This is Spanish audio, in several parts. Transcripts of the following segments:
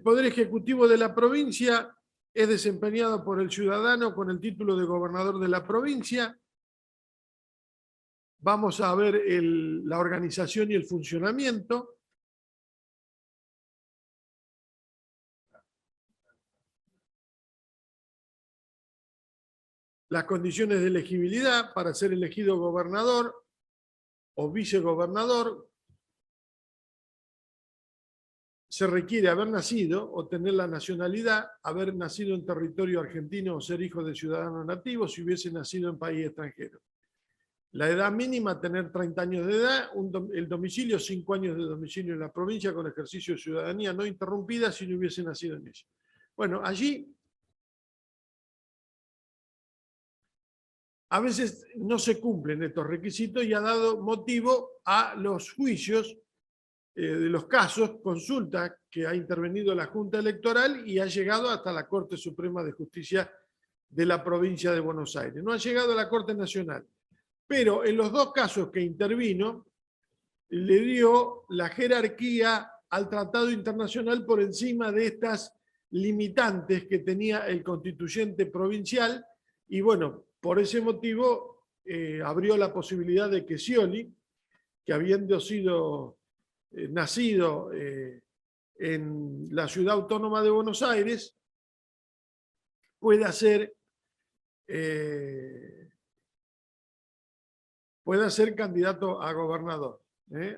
El Poder Ejecutivo de la provincia es desempeñado por el ciudadano con el título de gobernador de la provincia. Vamos a ver la organización y el funcionamiento. Las condiciones de elegibilidad para ser elegido gobernador o vicegobernador. Se requiere haber nacido o tener la nacionalidad, haber nacido en territorio argentino o ser hijo de ciudadanos nativos si hubiese nacido en país extranjero. La edad mínima, tener 30 años de edad, el domicilio, 5 años de domicilio en la provincia con ejercicio de ciudadanía no interrumpida si no hubiese nacido en ella. Bueno, allí a veces no se cumplen estos requisitos y ha dado motivo a los juicios de los casos, consulta que ha intervenido la Junta Electoral y ha llegado hasta la Corte Suprema de Justicia de la provincia de Buenos Aires. No ha llegado a la Corte Nacional, pero en los dos casos que intervino, le dio la jerarquía al tratado internacional por encima de estas limitantes que tenía el constituyente provincial y bueno, por ese motivo abrió la posibilidad de que Scioli, que habiendo sido nacido en la ciudad autónoma de Buenos Aires, pueda ser candidato a gobernador.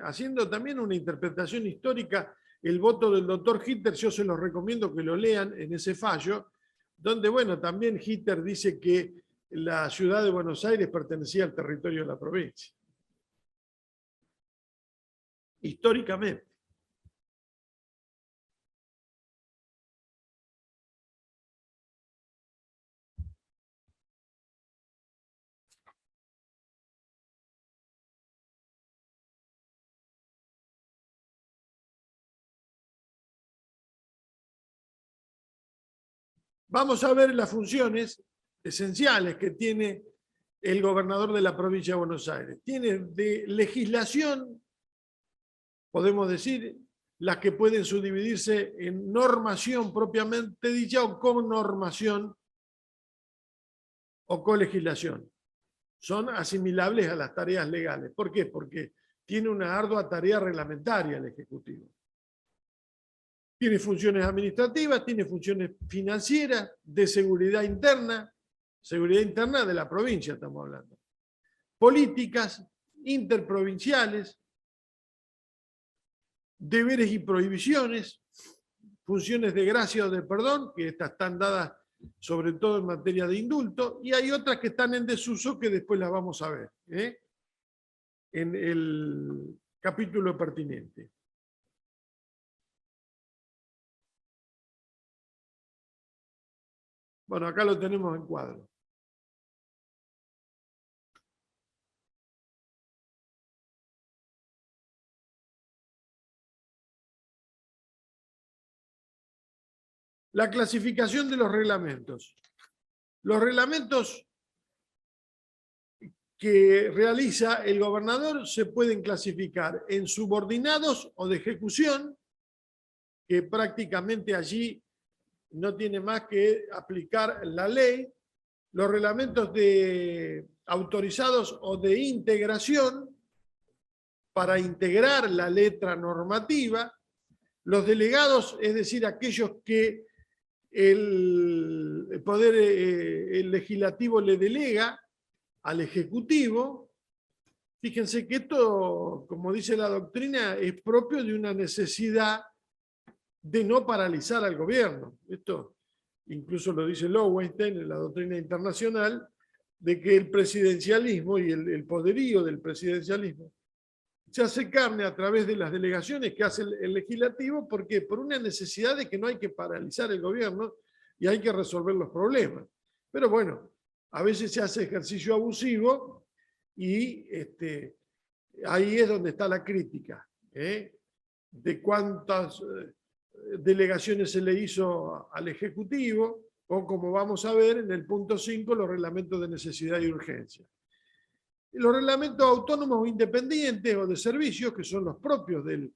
Haciendo también una interpretación histórica, el voto del doctor Hitler, yo se los recomiendo que lo lean en ese fallo, donde, bueno, también Hitler dice que la ciudad de Buenos Aires pertenecía al territorio de la provincia. Históricamente. Vamos a ver las funciones esenciales que tiene el gobernador de la provincia de Buenos Aires. Tiene de legislación, podemos decir, las que pueden subdividirse en normación propiamente dicha o connormación o colegislación. Son asimilables a las tareas legales. ¿Por qué? Porque tiene una ardua tarea reglamentaria el Ejecutivo. Tiene funciones administrativas, tiene funciones financieras, de seguridad interna de la provincia estamos hablando. Políticas interprovinciales, deberes y prohibiciones, funciones de gracia o de perdón, que estas están dadas sobre todo en materia de indulto, y hay otras que están en desuso que después las vamos a ver en el capítulo pertinente. Bueno, acá lo tenemos en cuadro. La clasificación de los reglamentos. Los reglamentos que realiza el gobernador se pueden clasificar en subordinados o de ejecución, que prácticamente allí no tiene más que aplicar la ley, los reglamentos de autorizados o de integración para integrar la letra normativa, los delegados, es decir, aquellos que el poder el legislativo le delega al ejecutivo. Fíjense que esto, como dice la doctrina, es propio de una necesidad de no paralizar al gobierno. Esto incluso lo dice Lowenstein en la doctrina internacional, de que el presidencialismo y el poderío del presidencialismo se hace carne a través de las delegaciones que hace el legislativo, porque por una necesidad de que no hay que paralizar el gobierno y hay que resolver los problemas. Pero bueno, a veces se hace ejercicio abusivo y ahí es donde está la crítica, de cuántas delegaciones se le hizo al Ejecutivo, o como vamos a ver en el punto 5, los reglamentos de necesidad y urgencia. Los reglamentos autónomos o independientes o de servicios, que son los propios del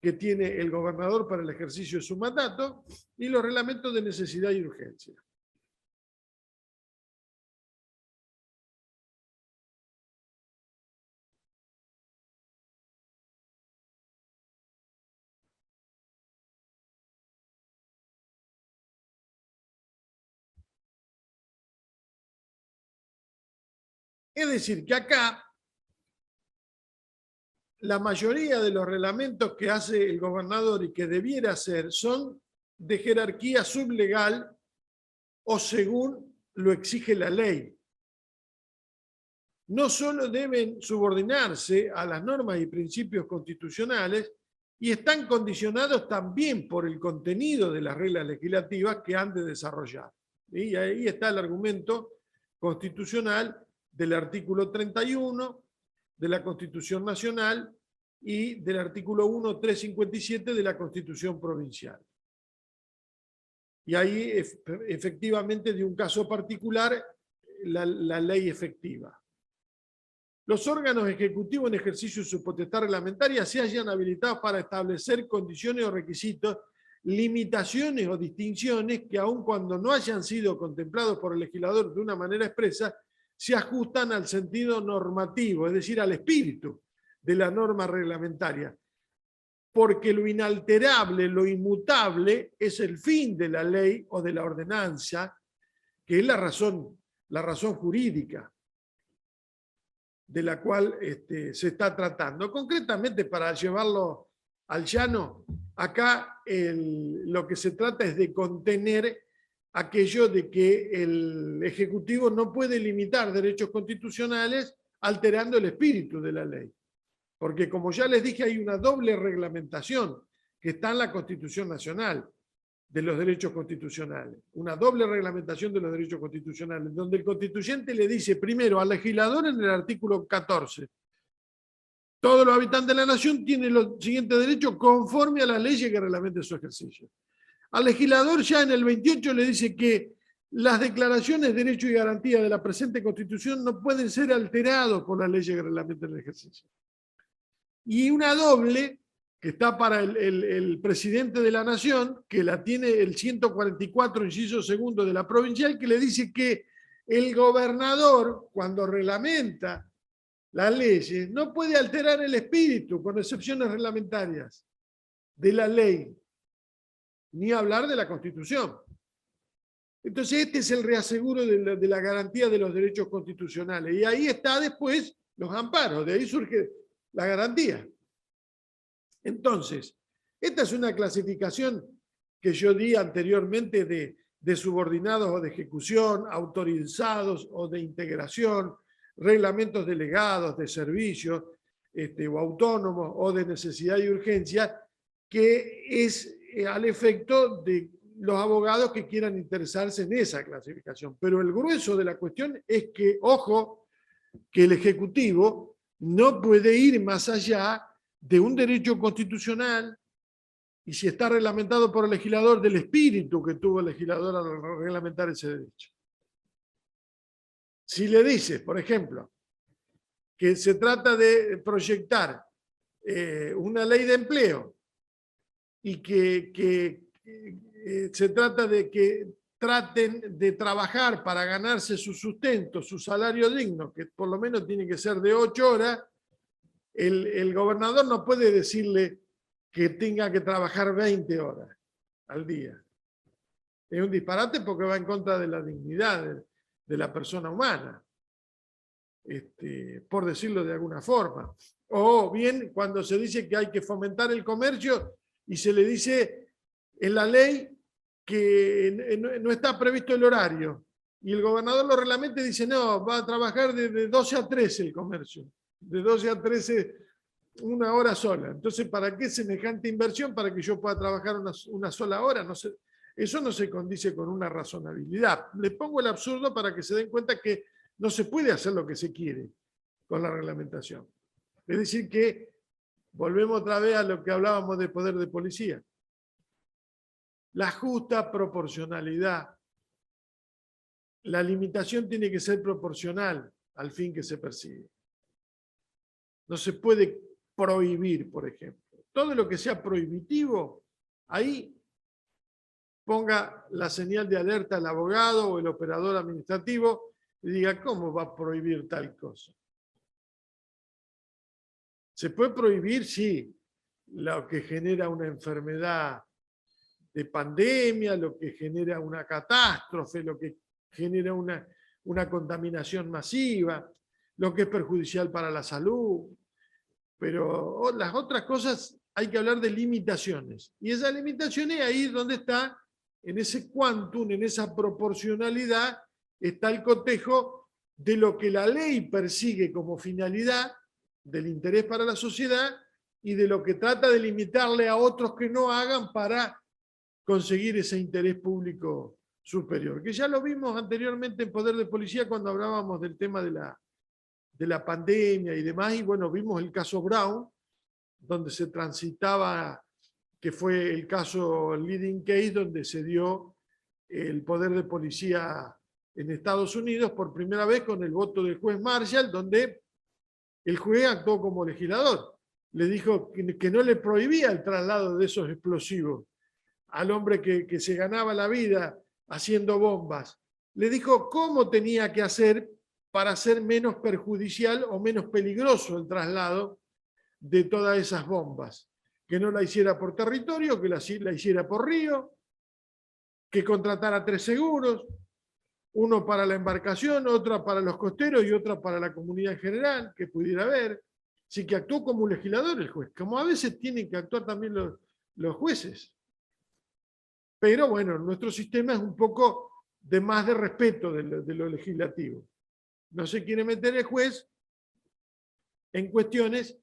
que tiene el gobernador para el ejercicio de su mandato y los reglamentos de necesidad y urgencia. Es decir, que acá la mayoría de los reglamentos que hace el gobernador y que debiera hacer son de jerarquía sublegal o según lo exige la ley. No solo deben subordinarse a las normas y principios constitucionales, y están condicionados también por el contenido de las reglas legislativas que han de desarrollar. Y ahí está el argumento constitucional del artículo 31 de la Constitución Nacional y del artículo 1.357 de la Constitución Provincial. Y ahí efectivamente de un caso particular la ley efectiva. Los órganos ejecutivos en ejercicio de su potestad reglamentaria se hayan habilitados para establecer condiciones o requisitos, limitaciones o distinciones que aun cuando no hayan sido contemplados por el legislador de una manera expresa, se ajustan al sentido normativo, es decir, al espíritu de la norma reglamentaria. Porque lo inalterable, lo inmutable, es el fin de la ley o de la ordenanza, que es la razón jurídica de la cual se está tratando. Concretamente, para llevarlo al llano, acá lo que se trata es de contener aquello de que el Ejecutivo no puede limitar derechos constitucionales alterando el espíritu de la ley. Porque como ya les dije, hay una doble reglamentación que está en la Constitución Nacional de los derechos constitucionales. Una doble reglamentación de los derechos constitucionales, donde el constituyente le dice primero al legislador en el artículo 14, todos los habitantes de la nación tienen los siguientes derechos conforme a las leyes que reglamenten su ejercicio. Al legislador ya en el 28 le dice que las declaraciones de derechos y garantías de la presente Constitución no pueden ser alterados por las leyes que reglamentan el ejercicio. Y una doble que está para el presidente de la Nación, que la tiene el 144, inciso segundo de la provincial, que le dice que el gobernador, cuando reglamenta las leyes, no puede alterar el espíritu, con excepciones reglamentarias, de la ley, ni hablar de la Constitución. Entonces este es el reaseguro de la garantía de los derechos constitucionales. Y ahí está después los amparos, de ahí surge la garantía. Entonces, esta es una clasificación que yo di anteriormente de subordinados o de ejecución, autorizados o de integración, reglamentos delegados de servicios o autónomos o de necesidad y urgencia, que es al efecto de los abogados que quieran interesarse en esa clasificación. Pero el grueso de la cuestión es que, ojo, que el Ejecutivo no puede ir más allá de un derecho constitucional y si está reglamentado por el legislador, del espíritu que tuvo el legislador al reglamentar ese derecho. Si le dice, por ejemplo, que se trata de proyectar una ley de empleo y que se trata de que traten de trabajar para ganarse su sustento, su salario digno, que por lo menos tiene que ser de 8 horas, el gobernador no puede decirle que tenga que trabajar 20 horas al día. Es un disparate porque va en contra de la dignidad de la persona humana, por decirlo de alguna forma. O bien cuando se dice que hay que fomentar el comercio y se le dice en la ley que no está previsto el horario y el gobernador lo reglamenta y dice no, va a trabajar de 12 a 13 el comercio. De 12 a 13, una hora sola. Entonces, ¿para qué semejante inversión? Para que yo pueda trabajar una sola hora. No sé, eso no se condice con una razonabilidad. Les pongo el absurdo para que se den cuenta que no se puede hacer lo que se quiere con la reglamentación. Es decir que volvemos otra vez a lo que hablábamos de poder de policía. La justa proporcionalidad. La limitación tiene que ser proporcional al fin que se persigue. No se puede prohibir, por ejemplo. todo lo que sea prohibitivo, ahí ponga la señal de alerta al abogado o el operador administrativo y diga, ¿cómo va a prohibir tal cosa? ¿Se puede prohibir? Sí, lo que genera una enfermedad de pandemia, lo que genera una catástrofe, lo que genera una contaminación masiva, lo que es perjudicial para la salud. Pero las otras cosas hay que hablar de limitaciones. Y esas limitaciones ahí es donde está, en ese quantum, en esa proporcionalidad, está el cotejo de lo que la ley persigue como finalidad del interés para la sociedad y de lo que trata de limitarle a otros que no hagan para conseguir ese interés público superior. Que ya lo vimos anteriormente en Poder de Policía cuando hablábamos del tema de la pandemia y demás, y bueno, vimos el caso Brown, donde se transitaba, que fue el caso leading case, donde se dio el poder de policía en Estados Unidos por primera vez con el voto del juez Marshall, donde el juez actuó como legislador. Le dijo que no le prohibía el traslado de esos explosivos al hombre que se ganaba la vida haciendo bombas. Le dijo cómo tenía que hacer para ser menos perjudicial o menos peligroso el traslado de todas esas bombas. Que no la hiciera por territorio, que la hiciera por río, que contratara 3 seguros, uno para la embarcación, otro para los costeros y otro para la comunidad en general, que pudiera haber. Así que actuó como un legislador el juez, como a veces tienen que actuar también los jueces. Pero bueno, nuestro sistema es un poco de más de respeto de lo legislativo. No se quiere meter el juez en cuestiones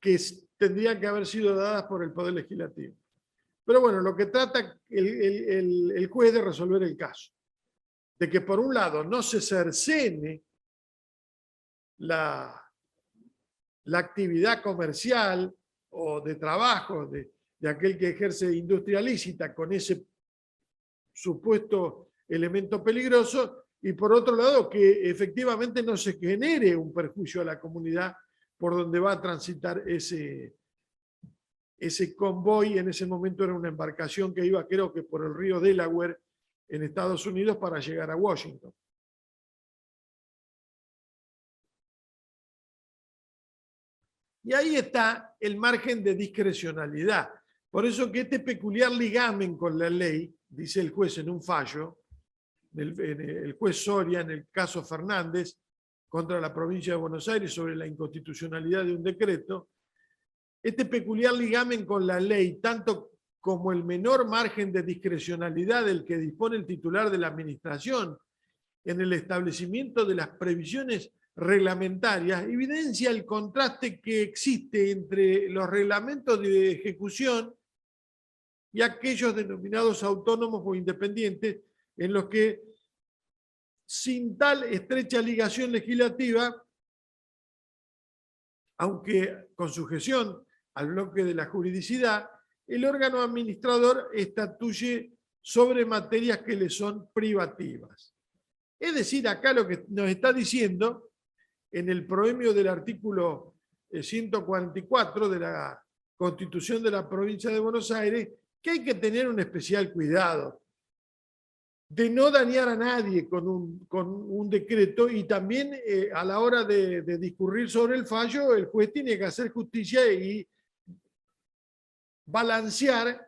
que tendrían que haber sido dadas por el Poder Legislativo. Pero bueno, lo que trata el juez de resolver el caso, de que por un lado no se cercene la actividad comercial o de trabajo de aquel que ejerce industria lícita con ese supuesto elemento peligroso, y por otro lado que efectivamente no se genere un perjuicio a la comunidad por donde va a transitar ese convoy. En ese momento era una embarcación que iba, creo que por el río Delaware en Estados Unidos para llegar a Washington. Y ahí está el margen de discrecionalidad. Por eso que este peculiar ligamen con la ley, dice el juez en un fallo, el juez Soria en el caso Fernández contra la provincia de Buenos Aires sobre la inconstitucionalidad de un decreto, este peculiar ligamen con la ley, tanto como el menor margen de discrecionalidad del que dispone el titular de la administración en el establecimiento de las previsiones reglamentarias, evidencia el contraste que existe entre los reglamentos de ejecución y aquellos denominados autónomos o independientes, en los que, sin tal estrecha ligación legislativa, aunque con sujeción al bloque de la juridicidad, el órgano administrador estatuye sobre materias que le son privativas. Es decir, acá lo que nos está diciendo, en el proemio del artículo 144 de la Constitución de la Provincia de Buenos Aires, que hay que tener un especial cuidado de no dañar a nadie con un decreto, y también a la hora de discurrir sobre el fallo, el juez tiene que hacer justicia y balancear,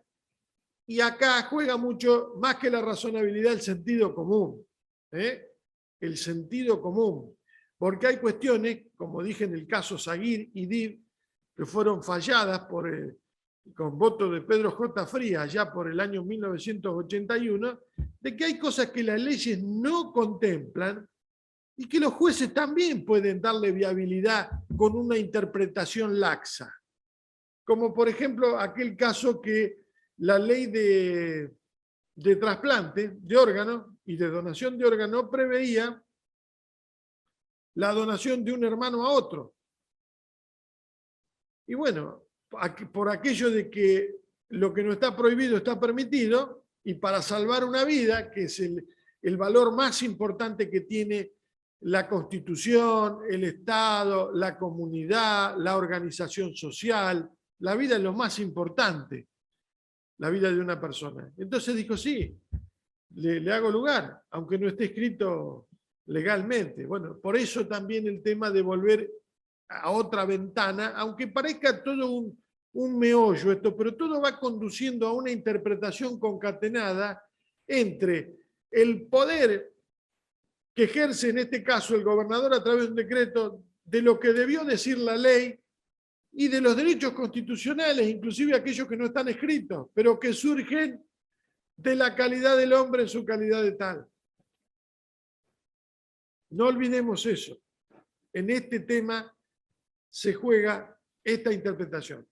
y acá juega mucho más que la razonabilidad el sentido común. El sentido común. Porque hay cuestiones, como dije en el caso Saguir y Dib, que fueron falladas con voto de Pedro J. Frías ya por el año 1981, de que hay cosas que las leyes no contemplan y que los jueces también pueden darle viabilidad con una interpretación laxa. Como por ejemplo aquel caso que la ley de trasplante de órgano y de donación de órgano preveía la donación de un hermano a otro. Y bueno, por aquello de que lo que no está prohibido está permitido, y para salvar una vida, que es el valor más importante que tiene la Constitución, el Estado, la comunidad, la organización social, la vida es lo más importante, la vida de una persona. Entonces dijo, sí, le hago lugar, aunque no esté escrito legalmente. Bueno, por eso también el tema de volver a otra ventana, aunque parezca todo un meollo esto, pero todo va conduciendo a una interpretación concatenada entre el poder que ejerce en este caso el gobernador a través de un decreto, de lo que debió decir la ley y de los derechos constitucionales, inclusive aquellos que no están escritos, pero que surgen de la calidad del hombre en su calidad de tal. No olvidemos eso. En este tema se juega esta interpretación.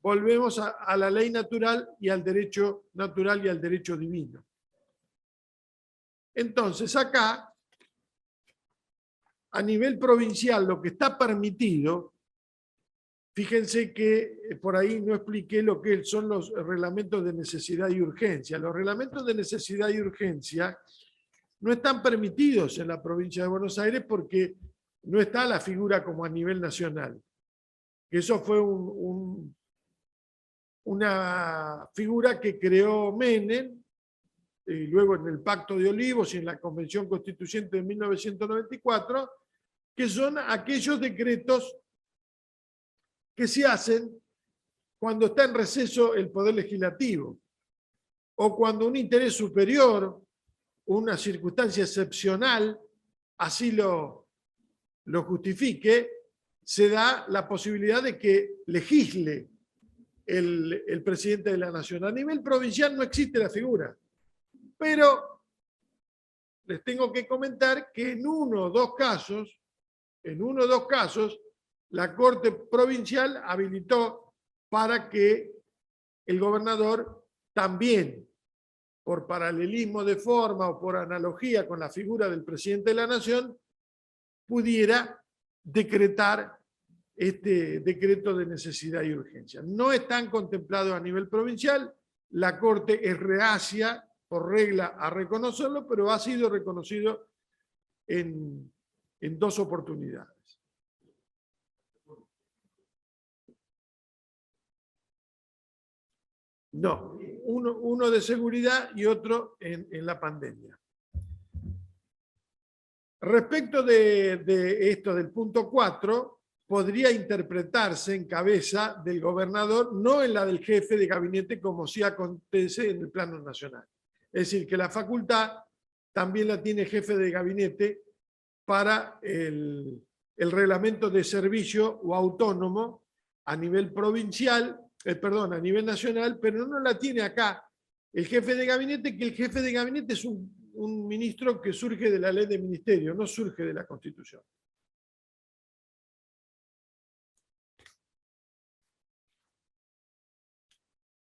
Volvemos a la ley natural y al derecho natural y al derecho divino. Entonces, acá, a nivel provincial, lo que está permitido, fíjense que por ahí no expliqué lo que son los reglamentos de necesidad y urgencia. Los reglamentos de necesidad y urgencia no están permitidos en la provincia de Buenos Aires porque no está la figura como a nivel nacional. Eso fue una figura que creó Menem, y luego en el Pacto de Olivos y en la Convención Constituyente de 1994, que son aquellos decretos que se hacen cuando está en receso el Poder Legislativo, o cuando un interés superior, una circunstancia excepcional, así lo justifique, se da la posibilidad de que legisle el presidente de la Nación. A nivel provincial no existe la figura, pero les tengo que comentar que en uno o dos casos, la Corte Provincial habilitó para que el gobernador también, por paralelismo de forma o por analogía con la figura del presidente de la Nación, pudiera decretar este decreto de necesidad y urgencia. No están contemplados a nivel provincial, la Corte es reacia por regla a reconocerlo, pero ha sido reconocido en dos oportunidades. No, uno de seguridad y otro en la pandemia. Respecto de esto del punto 4, podría interpretarse en cabeza del gobernador, no en la del jefe de gabinete como sí acontece en el plano nacional. Es decir, que la facultad también la tiene jefe de gabinete para el reglamento de servicio o autónomo a nivel provincial, a nivel nacional, pero no la tiene acá el jefe de gabinete, que el jefe de gabinete es un ministro que surge de la ley de ministerio, no surge de la Constitución.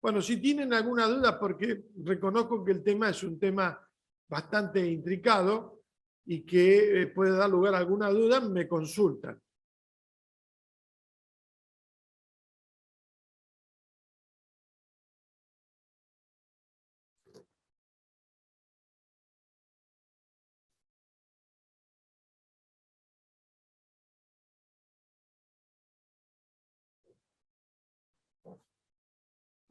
Bueno, si tienen alguna duda, porque reconozco que el tema es un tema bastante intricado y que puede dar lugar a alguna duda, me consultan.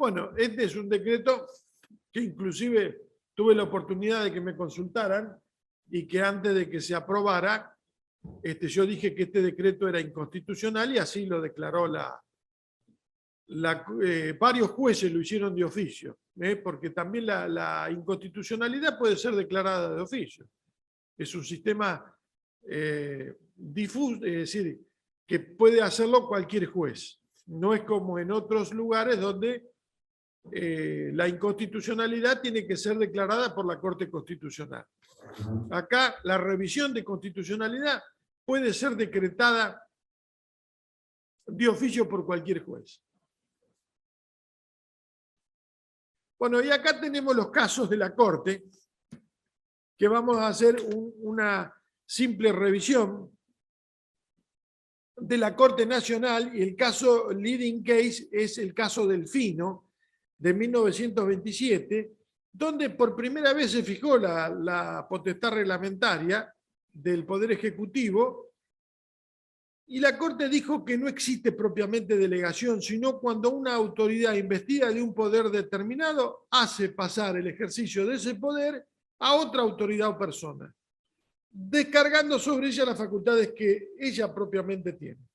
Bueno, este es un decreto que inclusive tuve la oportunidad de que me consultaran y que antes de que se aprobara, yo dije que este decreto era inconstitucional y así lo declaró varios jueces lo hicieron de oficio, porque también la inconstitucionalidad puede ser declarada de oficio. Es un sistema difuso, es decir, que puede hacerlo cualquier juez. No es como en otros lugares donde la inconstitucionalidad tiene que ser declarada por la Corte Constitucional. Acá la revisión de constitucionalidad puede ser decretada de oficio por cualquier juez. Bueno, y acá tenemos los casos de la Corte, que vamos a hacer una simple revisión de la Corte Nacional, y el caso leading case es el caso Delfino, de 1927, donde por primera vez se fijó la potestad reglamentaria del Poder Ejecutivo Y la Corte dijo que no existe propiamente delegación, sino cuando una autoridad investida de un poder determinado hace pasar el ejercicio de ese poder a otra autoridad o persona, descargando sobre ella las facultades que ella propiamente tiene.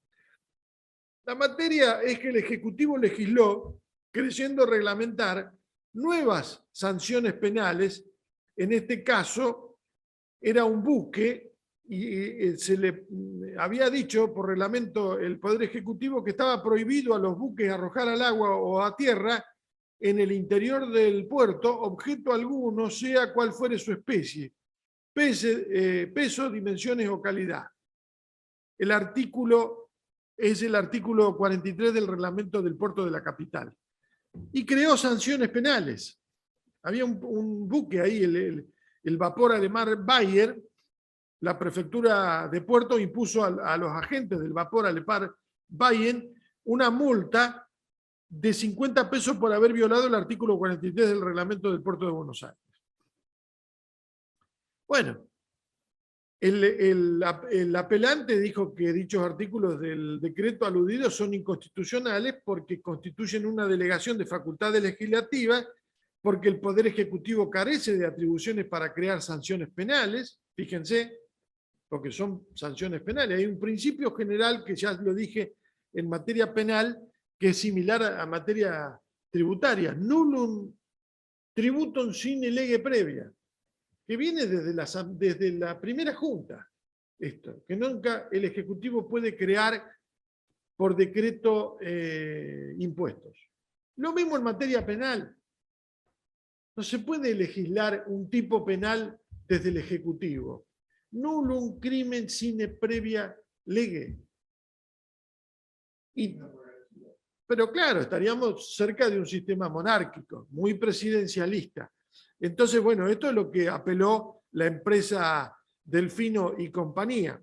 La materia es que el Ejecutivo legisló, creyendo reglamentar nuevas sanciones penales. En este caso, era un buque y se le había dicho por reglamento el Poder Ejecutivo que estaba prohibido a los buques arrojar al agua o a tierra en el interior del puerto objeto alguno, sea cual fuere su especie, peso, dimensiones o calidad. El artículo es el artículo 43 del reglamento del puerto de la capital. Y creó sanciones penales. Había un buque ahí, el vapor alemán Bayer. La prefectura de Puerto impuso a los agentes del vapor alemán Bayer una multa de 50 pesos por haber violado el artículo 43 del reglamento del puerto de Buenos Aires. Bueno, el apelante dijo que dichos artículos del decreto aludido son inconstitucionales porque constituyen una delegación de facultades legislativas, porque el Poder Ejecutivo carece de atribuciones para crear sanciones penales, fíjense, porque son sanciones penales. Hay un principio general que ya lo dije en materia penal, que es similar a materia tributaria, nullum tributum sine lege previa, que viene desde la primera junta, esto, que nunca el Ejecutivo puede crear por decreto impuestos. Lo mismo en materia penal. No se puede legislar un tipo penal desde el Ejecutivo. Nullum crimen sine previa lege. Pero claro, estaríamos cerca de un sistema monárquico, muy presidencialista. Entonces, bueno, esto es lo que apeló la empresa Delfino y compañía.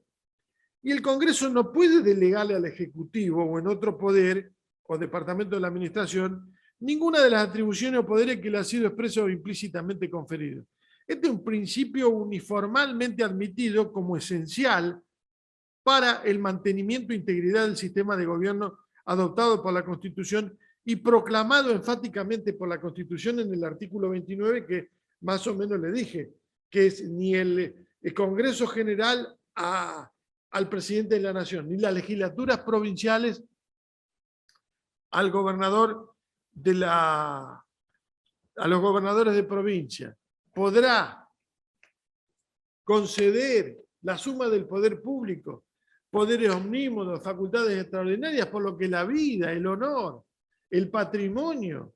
Y el Congreso no puede delegarle al Ejecutivo o en otro poder o departamento de la Administración ninguna de las atribuciones o poderes que le ha sido expreso o implícitamente conferido. Este es un principio uniformemente admitido como esencial para el mantenimiento e integridad del sistema de gobierno adoptado por la Constitución y proclamado enfáticamente por la Constitución en el artículo 29, que más o menos le dije, que es ni el Congreso General al presidente de la Nación, ni las legislaturas provinciales al gobernador a los gobernadores de provincia. Podrá conceder la suma del poder público, poderes omnímodos, facultades extraordinarias, por lo que la vida, el honor, el patrimonio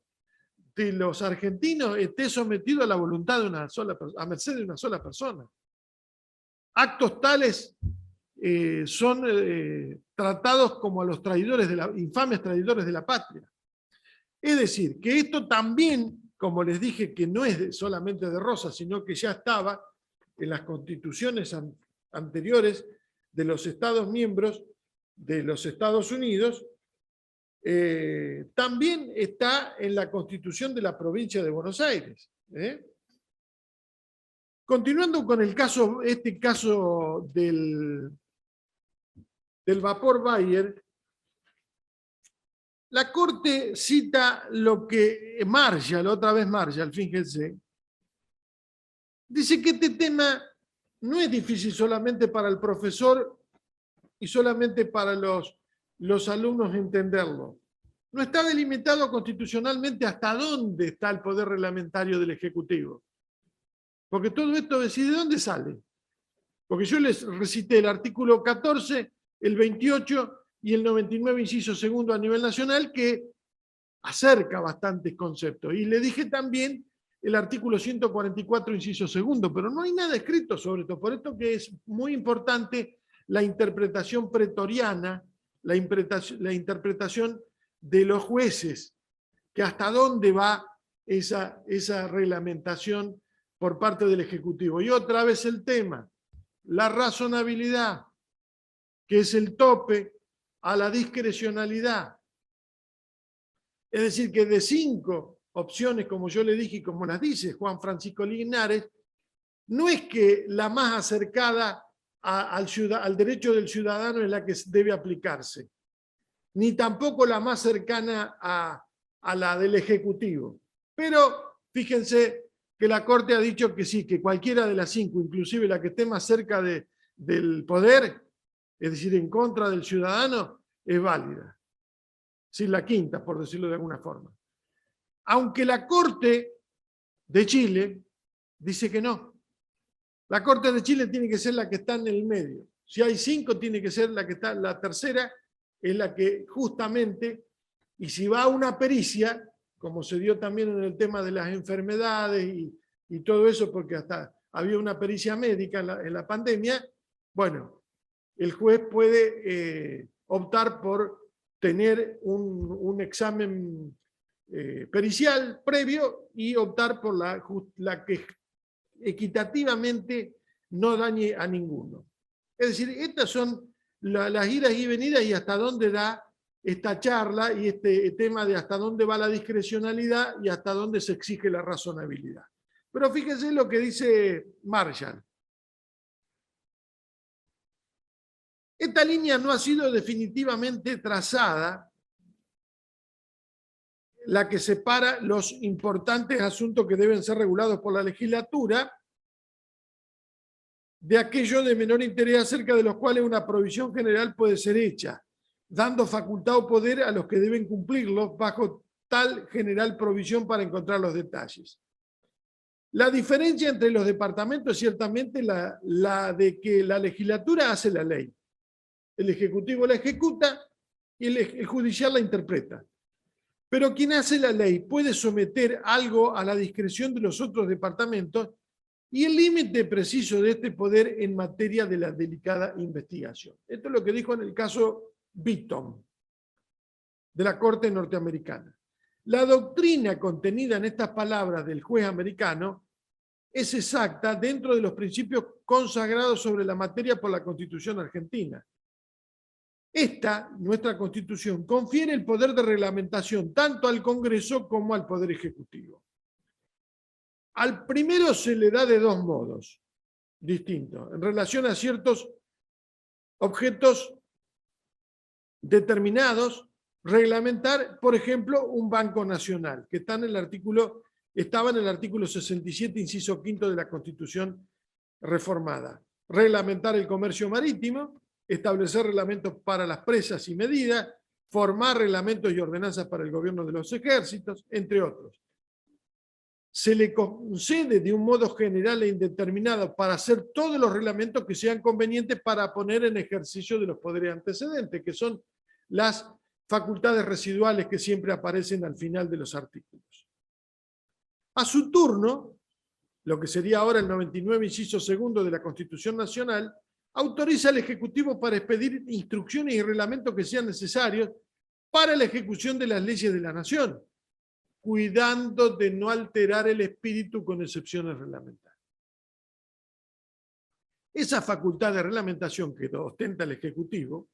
de los argentinos esté sometido a la voluntad de una sola persona, a merced de una sola persona. Actos tales son tratados como a los traidores infames traidores de la patria. Es decir, que esto también, como les dije, que no es solamente de Rosas, sino que ya estaba en las constituciones anteriores de los Estados miembros de los Estados Unidos, también está en la Constitución de la provincia de Buenos Aires. Continuando con el caso, este caso del vapor Bayer, la Corte cita lo que Marshall, otra vez Marshall, fíjense, dice que este tema no es difícil solamente para el profesor y solamente para los alumnos entenderlo. No está delimitado constitucionalmente hasta dónde está el poder reglamentario del Ejecutivo. Porque todo esto, ¿de dónde sale? Porque yo les recité el artículo 14, el 28 y el 99, inciso segundo a nivel nacional, que acerca bastantes conceptos. Y le dije también el artículo 144, inciso segundo, pero no hay nada escrito sobre esto. Por esto que es muy importante la interpretación pretoriana, la interpretación de los jueces, que hasta dónde va esa reglamentación por parte del Ejecutivo. Y otra vez el tema, la razonabilidad, que es el tope a la discrecionalidad. Es decir, que de 5 opciones, como yo le dije y como las dice Juan Francisco Linares, no es que la más acercada al derecho del ciudadano es la que debe aplicarse, ni tampoco la más cercana a la del Ejecutivo. Pero fíjense que la Corte ha dicho que sí, que cualquiera de las 5, inclusive la que esté más cerca del poder, es decir, en contra del ciudadano, es válida. Sí, la quinta, por decirlo de alguna forma. Aunque la Corte de Chile dice que no. La Corte de Chile tiene que ser la que está en el medio. Si hay 5, tiene que ser la que está, la tercera es la que justamente, y si va a una pericia, como se dio también en el tema de las enfermedades y todo eso, porque hasta había una pericia médica en la pandemia, bueno, el juez puede optar por tener un examen pericial previo y optar por la que equitativamente no dañe a ninguno. Es decir, estas son las idas y venidas y hasta dónde da esta charla y este tema de hasta dónde va la discrecionalidad y hasta dónde se exige la razonabilidad. Pero fíjense lo que dice Marshall. Esta línea no ha sido definitivamente trazada, la que separa los importantes asuntos que deben ser regulados por la legislatura de aquellos de menor interés acerca de los cuales una provisión general puede ser hecha, dando facultad o poder a los que deben cumplirlos bajo tal general provisión para encontrar los detalles. La diferencia entre los departamentos es ciertamente la de que la legislatura hace la ley, el Ejecutivo la ejecuta y el Judicial la interpreta. Pero quien hace la ley puede someter algo a la discreción de los otros departamentos y el límite preciso de este poder en materia de la delicada investigación. Esto es lo que dijo en el caso Beaton, de la Corte norteamericana. La doctrina contenida en estas palabras del juez americano es exacta dentro de los principios consagrados sobre la materia por la Constitución argentina. Esta, nuestra Constitución, confiere el poder de reglamentación tanto al Congreso como al Poder Ejecutivo. Al primero se le da de dos modos distintos, en relación a ciertos objetos determinados, reglamentar, por ejemplo, un banco nacional, que estaba en el artículo 67, inciso quinto de la Constitución reformada. Reglamentar el comercio marítimo, establecer reglamentos para las presas y medidas, formar reglamentos y ordenanzas para el gobierno de los ejércitos, entre otros. Se le concede de un modo general e indeterminado para hacer todos los reglamentos que sean convenientes para poner en ejercicio de los poderes antecedentes, que son las facultades residuales que siempre aparecen al final de los artículos. A su turno, lo que sería ahora el 99, inciso segundo de la Constitución Nacional, autoriza al Ejecutivo para expedir instrucciones y reglamentos que sean necesarios para la ejecución de las leyes de la Nación, cuidando de no alterar el espíritu con excepciones reglamentarias. Esa facultad de reglamentación que ostenta el Ejecutivo,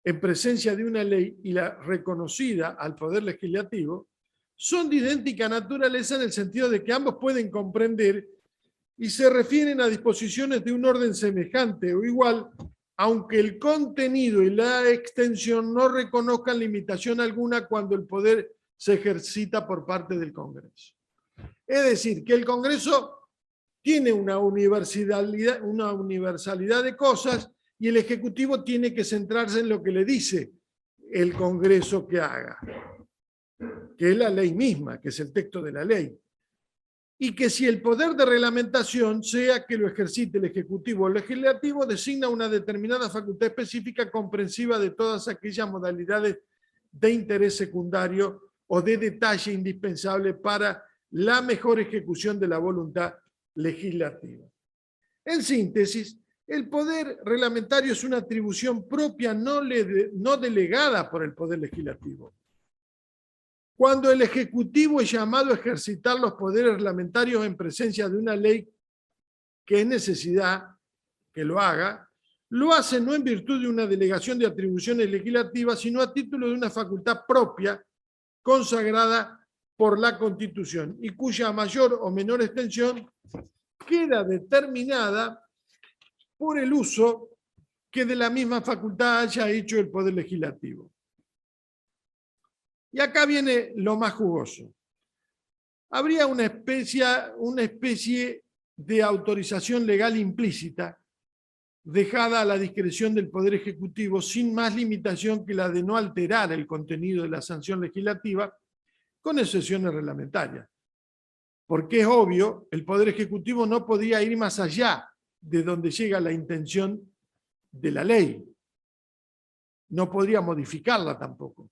en presencia de una ley y la reconocida al Poder Legislativo, son de idéntica naturaleza en el sentido de que ambos pueden comprender y se refieren a disposiciones de un orden semejante o igual, aunque el contenido y la extensión no reconozcan limitación alguna cuando el poder se ejercita por parte del Congreso. Es decir, que el Congreso tiene una universalidad de cosas y el Ejecutivo tiene que centrarse en lo que le dice el Congreso que haga, que es la ley misma, que es el texto de la ley. Y que si el poder de reglamentación, sea que lo ejercite el Ejecutivo o el Legislativo, designa una determinada facultad específica comprensiva de todas aquellas modalidades de interés secundario o de detalle indispensable para la mejor ejecución de la voluntad legislativa. En síntesis, el poder reglamentario es una atribución propia no delegada por el Poder Legislativo. Cuando el Ejecutivo es llamado a ejercitar los poderes reglamentarios en presencia de una ley que es necesidad que lo haga, lo hace no en virtud de una delegación de atribuciones legislativas, sino a título de una facultad propia consagrada por la Constitución y cuya mayor o menor extensión queda determinada por el uso que de la misma facultad haya hecho el Poder Legislativo. Y acá viene lo más jugoso. Habría una especie de autorización legal implícita dejada a la discreción del Poder Ejecutivo sin más limitación que la de no alterar el contenido de la sanción legislativa, con excepciones reglamentarias. Porque es obvio, el Poder Ejecutivo no podía ir más allá de donde llega la intención de la ley. No podría modificarla tampoco.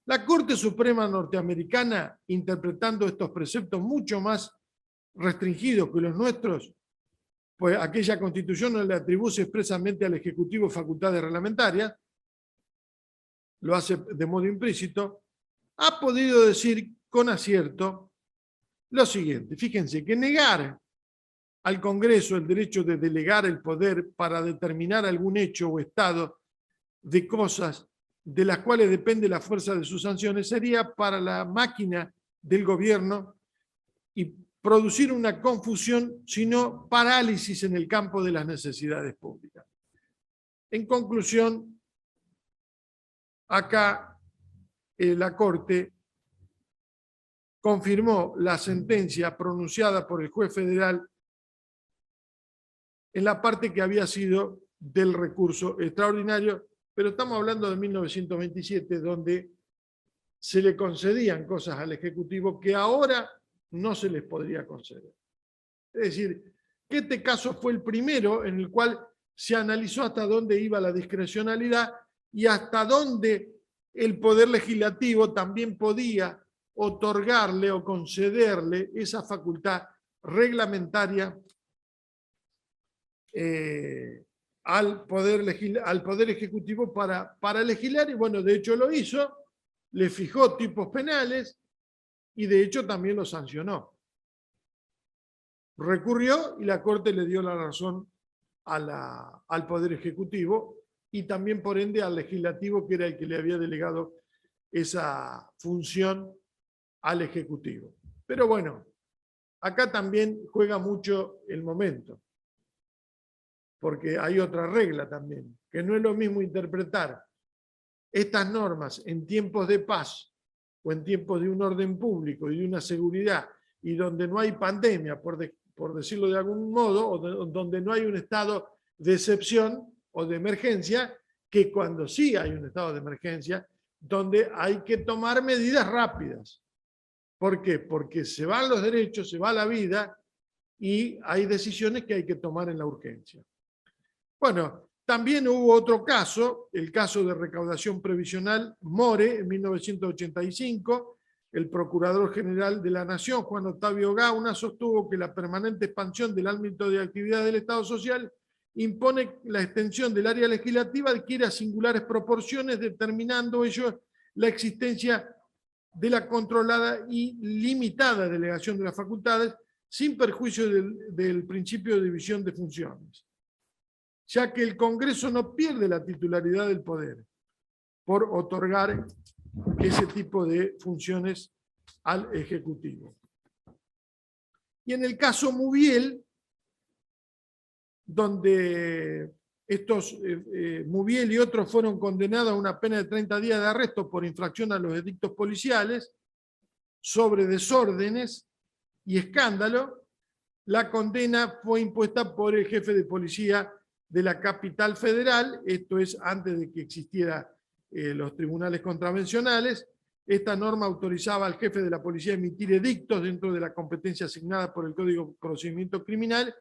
La Corte Suprema norteamericana, interpretando estos preceptos mucho más restringidos que los nuestros, pues aquella Constitución no le atribuye expresamente al Ejecutivo facultades reglamentarias, lo hace de modo implícito, ha podido decir con acierto lo siguiente. Fíjense que negar al Congreso el derecho de delegar el poder para determinar algún hecho o estado de cosas de las cuales depende la fuerza de sus sanciones sería para la máquina del gobierno y producir una confusión, sino parálisis en el campo de las necesidades públicas. En conclusión, acá la Corte confirmó la sentencia pronunciada por el juez federal en la parte que había sido del recurso extraordinario, pero estamos hablando de 1927, donde se le concedían cosas al Ejecutivo que ahora no se les podría conceder. Es decir, que este caso fue el primero en el cual se analizó hasta dónde iba la discrecionalidad y hasta dónde el Poder Legislativo también podía otorgarle o concederle esa facultad reglamentaria al Poder Ejecutivo para legislar, y bueno, de hecho lo hizo, le fijó tipos penales y de hecho también lo sancionó. Recurrió y la Corte le dio la razón al Poder Ejecutivo y también por ende al Legislativo, que era el que le había delegado esa función al Ejecutivo. Pero bueno, acá también juega mucho el momento, porque hay otra regla también, que no es lo mismo interpretar estas normas en tiempos de paz o en tiempos de un orden público y de una seguridad y donde no hay pandemia, por decirlo de algún modo, o donde no hay un estado de excepción o de emergencia, que cuando sí hay un estado de emergencia, donde hay que tomar medidas rápidas. ¿Por qué? Porque se van los derechos, se va la vida y hay decisiones que hay que tomar en la urgencia. Bueno, también hubo otro caso, el caso de recaudación previsional More, en 1985. El Procurador General de la Nación, Juan Octavio Gauna, sostuvo que la permanente expansión del ámbito de actividad del Estado social impone la extensión del área legislativa adquiere singulares proporciones, determinando ello la existencia de la controlada y limitada delegación de las facultades, sin perjuicio del principio de división de funciones, ya que el Congreso no pierde la titularidad del poder por otorgar ese tipo de funciones al Ejecutivo. Y en el caso Mubiel, donde Mubiel y otros fueron condenados a una pena de 30 días de arresto por infracción a los edictos policiales sobre desórdenes y escándalo, la condena fue impuesta por el jefe de policía de la capital federal, esto es antes de que existieran los tribunales contravencionales. Esta norma autorizaba al jefe de la policía a emitir edictos dentro de la competencia asignada por el Código de Procedimiento Criminal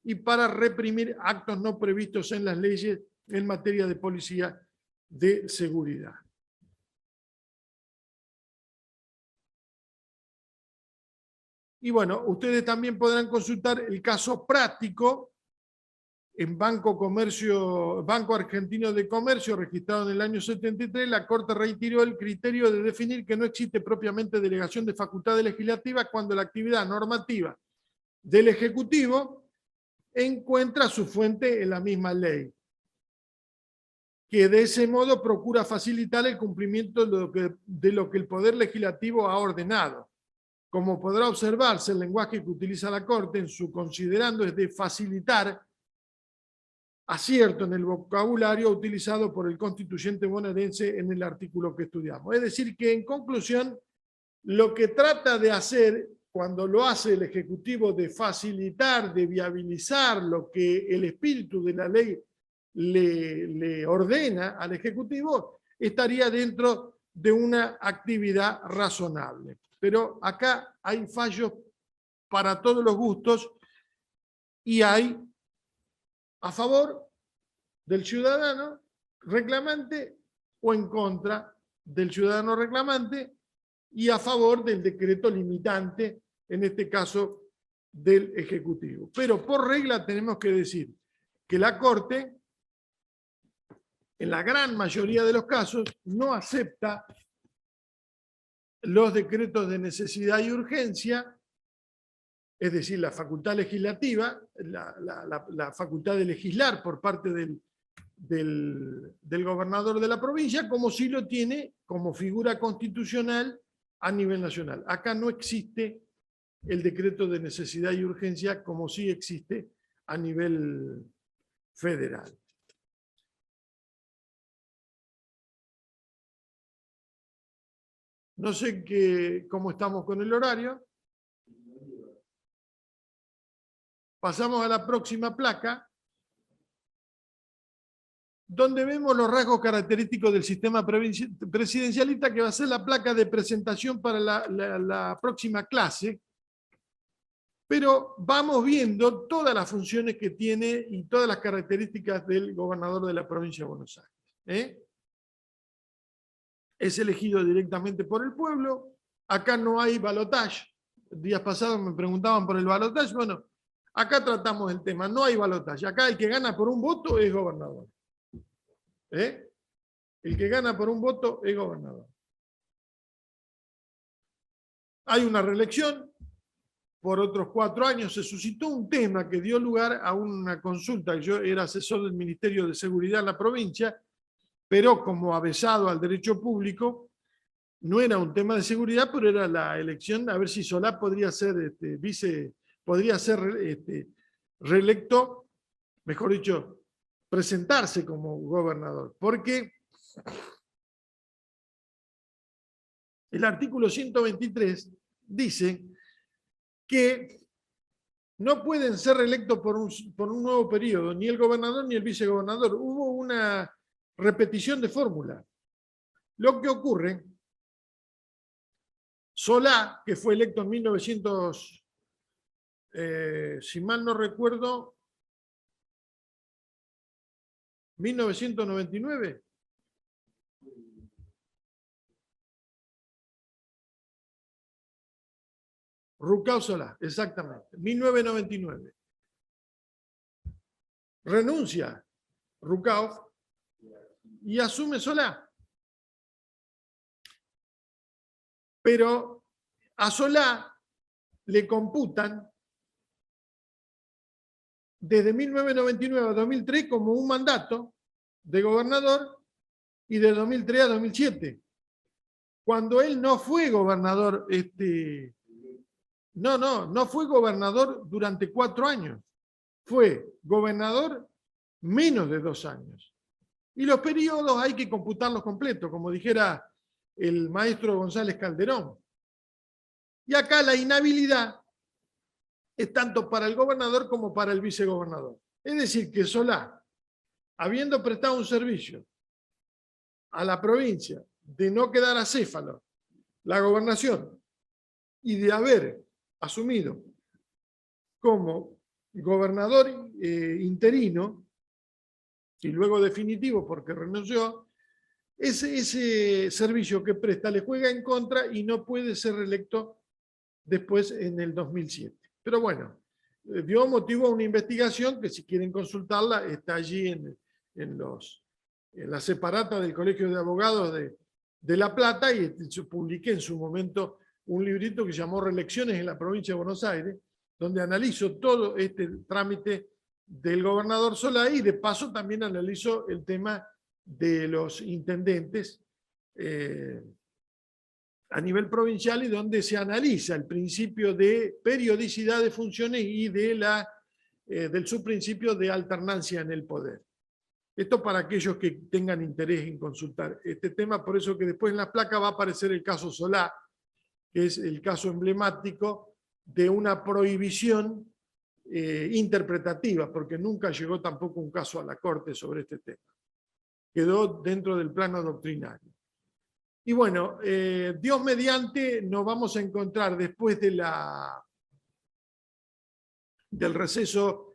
y para reprimir actos no previstos en las leyes en materia de policía de seguridad. Y bueno, ustedes también podrán consultar el caso práctico en Banco Argentino de Comercio, registrado en el año 73, la Corte reiteró el criterio de definir que no existe propiamente delegación de facultades legislativas cuando la actividad normativa del Ejecutivo encuentra su fuente en la misma ley, que de ese modo procura facilitar el cumplimiento de lo que el Poder Legislativo ha ordenado. Como podrá observarse, el lenguaje que utiliza la Corte en su considerando es de facilitar acierto en el vocabulario utilizado por el constituyente bonaerense en el artículo que estudiamos. Es decir, que en conclusión, lo que trata de hacer cuando lo hace el Ejecutivo, de facilitar, de viabilizar lo que el espíritu de la ley le ordena al Ejecutivo, estaría dentro de una actividad razonable. Pero acá hay fallos para todos los gustos y hay a favor del ciudadano reclamante o en contra del ciudadano reclamante y a favor del decreto limitante, en este caso del Ejecutivo. Pero por regla tenemos que decir que la Corte, en la gran mayoría de los casos, no acepta los decretos de necesidad y urgencia, es decir, la facultad legislativa, la facultad de legislar por parte del gobernador de la provincia, como si lo tiene como figura constitucional a nivel nacional. Acá no existe el decreto de necesidad y urgencia como sí existe a nivel federal. No sé cómo estamos con el horario. Pasamos a la próxima placa, donde vemos los rasgos característicos del sistema presidencialista, que va a ser la placa de presentación para la próxima clase. Pero vamos viendo todas las funciones que tiene y todas las características del gobernador de la provincia de Buenos Aires. Es elegido directamente por el pueblo. Acá no hay balotaje. Días pasados me preguntaban por el balotaje. Bueno, acá tratamos el tema. No hay balotaje. Acá el que gana por un voto es gobernador. El que gana por un voto es gobernador. Hay una reelección. Por otros 4 años se suscitó un tema que dio lugar a una consulta. Yo era asesor del Ministerio de Seguridad en la provincia, pero como avesado al derecho público, no era un tema de seguridad, pero era la elección, a ver si Solá podría ser podría ser reelecto, mejor dicho, presentarse como gobernador. Porque el artículo 123 dice que no pueden ser reelectos por un nuevo periodo, ni el gobernador ni el vicegobernador. Hubo una repetición de fórmula. Lo que ocurre, Solá, que fue electo en 1900, si mal no recuerdo, 1999. Rucao Solá, exactamente, 1999. Renuncia Rucao y asume Solá. Pero a Solá le computan desde 1999 a 2003 como un mandato de gobernador y de 2003 a 2007. Cuando él no fue gobernador, no fue gobernador durante 4 años. Fue gobernador menos de 2 años. Y los periodos hay que computarlos completos, como dijera el maestro González Calderón. Y acá la inhabilidad es tanto para el gobernador como para el vicegobernador. Es decir, que Solá, habiendo prestado un servicio a la provincia de no quedar acéfalo la gobernación y de haber asumido como gobernador interino y luego definitivo porque renunció, ese servicio que presta le juega en contra y no puede ser reelecto después en el 2007. Pero bueno, dio motivo a una investigación que si quieren consultarla está allí en la separata del Colegio de Abogados de La Plata, y publiqué en su momento un librito que se llamó Reelecciones en la provincia de Buenos Aires, donde analizo todo este trámite del gobernador Solá y de paso también analizo el tema de los intendentes a nivel provincial, y donde se analiza el principio de periodicidad de funciones y de la del subprincipio de alternancia en el poder. Esto para aquellos que tengan interés en consultar este tema, por eso que después en la placa va a aparecer el caso Solá, que es el caso emblemático de una prohibición interpretativa, porque nunca llegó tampoco un caso a la Corte sobre este tema. Quedó dentro del plano doctrinario. Y bueno, Dios mediante, nos vamos a encontrar después de del receso